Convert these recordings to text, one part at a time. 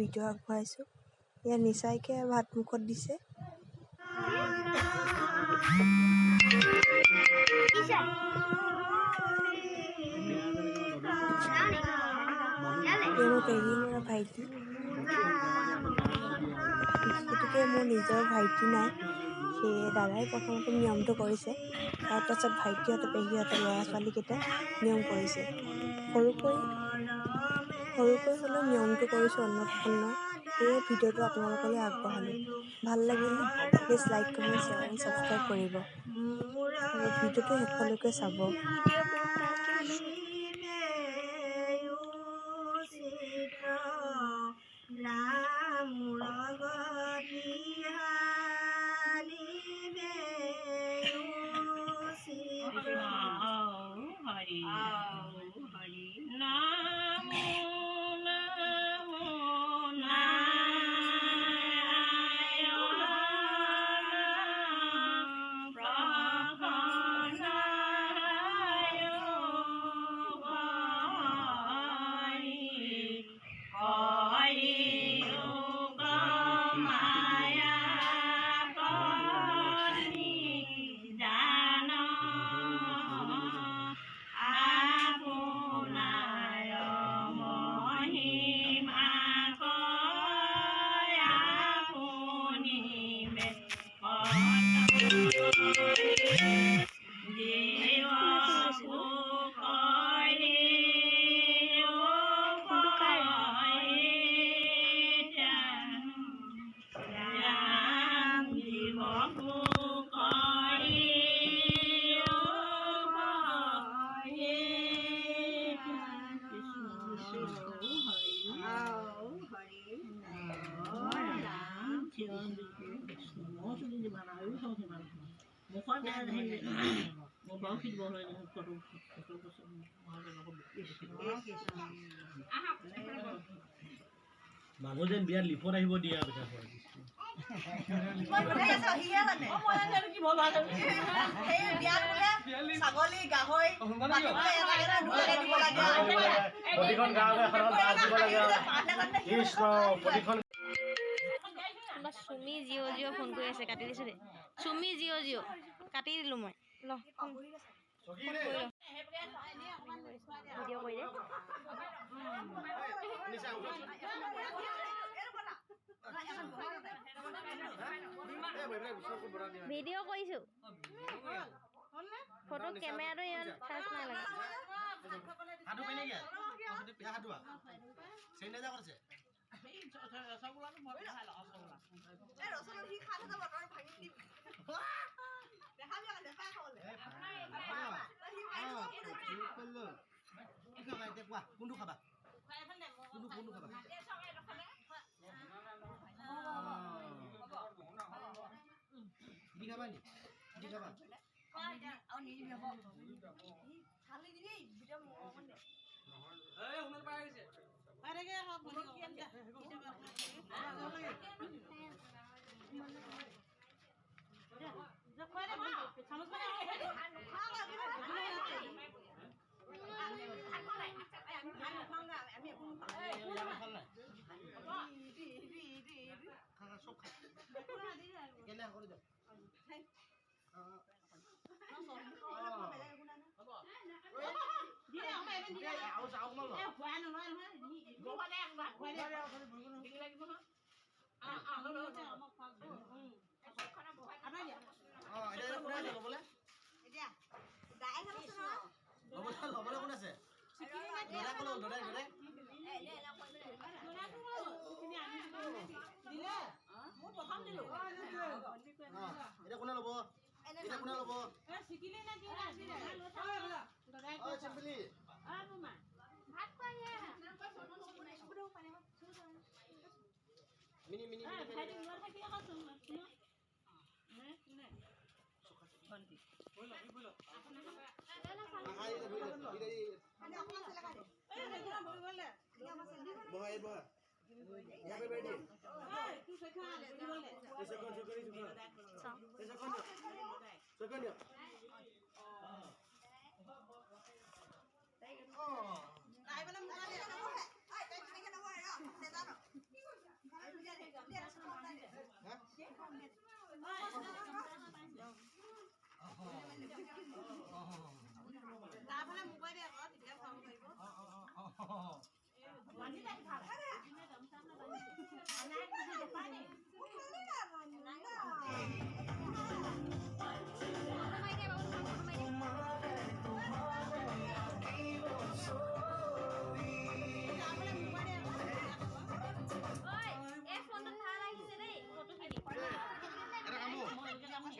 Video' আগবঢ়াইছোঁ। এয়া নিচাইকে ভাত মুখত দিছে। মোৰ পেহী ল'ৰা ভাইটি, গতিকে মোৰ নিজৰ ভাইটি নাই, সেয়ে দাদাই প্ৰথমতে নিয়মটো কৰিছে। তাৰপাছত ভাইটিহঁতে পেহীহঁতে ল'ৰা ছোৱালীকেইটাই নিয়ম কৰিছে। সৰুকৈ হ'লেও নিয়মটো কৰিছোঁ অন্নপ্ৰসন্ন। সেয়ে ভিডিঅ'টো আপোনালোকলৈ আগবঢ়ালোঁ। ভাল লাগিলে please like, comment, share and subscribe কৰিব আৰু ভিডিঅ'টো শেষলৈকে চাব। মানুহ যেন বিয়াত লিপত আহিব দিয়া ছাগলী গাহৰি চুমি জিঅ' ফোন কৰি আছে, কাটি দিছো দেই। চুমি জিঅ' কাটি দিলো মই। ভিডিঅ' কৰিছো, ফটো কেমেৰাটো ইমান খাছ নালাগে। কোনটো খাবা? Ai, তাৰফালে মোবাইল দিয়া আকৌ তেতিয়া চাব পাৰিব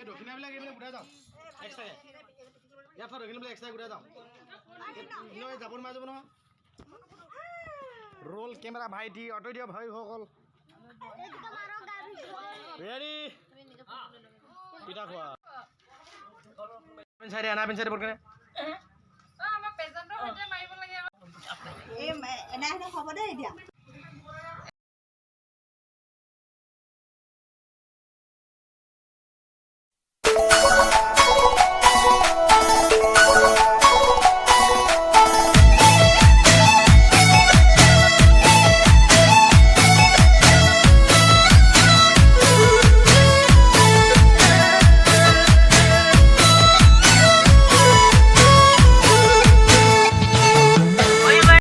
দক্ষিণাবিলাক এইবিলাক ঘূৰাই যাওঁ এক্সট্ৰাকে ইয়াৰ পৰা দক্ষিণাবিলাক এক্সট্ৰা ঘূৰাই যাওঁ জাপন মাৰি যাব নহয় ৰোল কেমেৰা ভাইটি অটো দিয়ক ভাইসকল ৰেডি পিঠা খোৱা চাইডে এনা পিন চাইডে বৰকেনে এই এনে হ'ব দে এতিয়া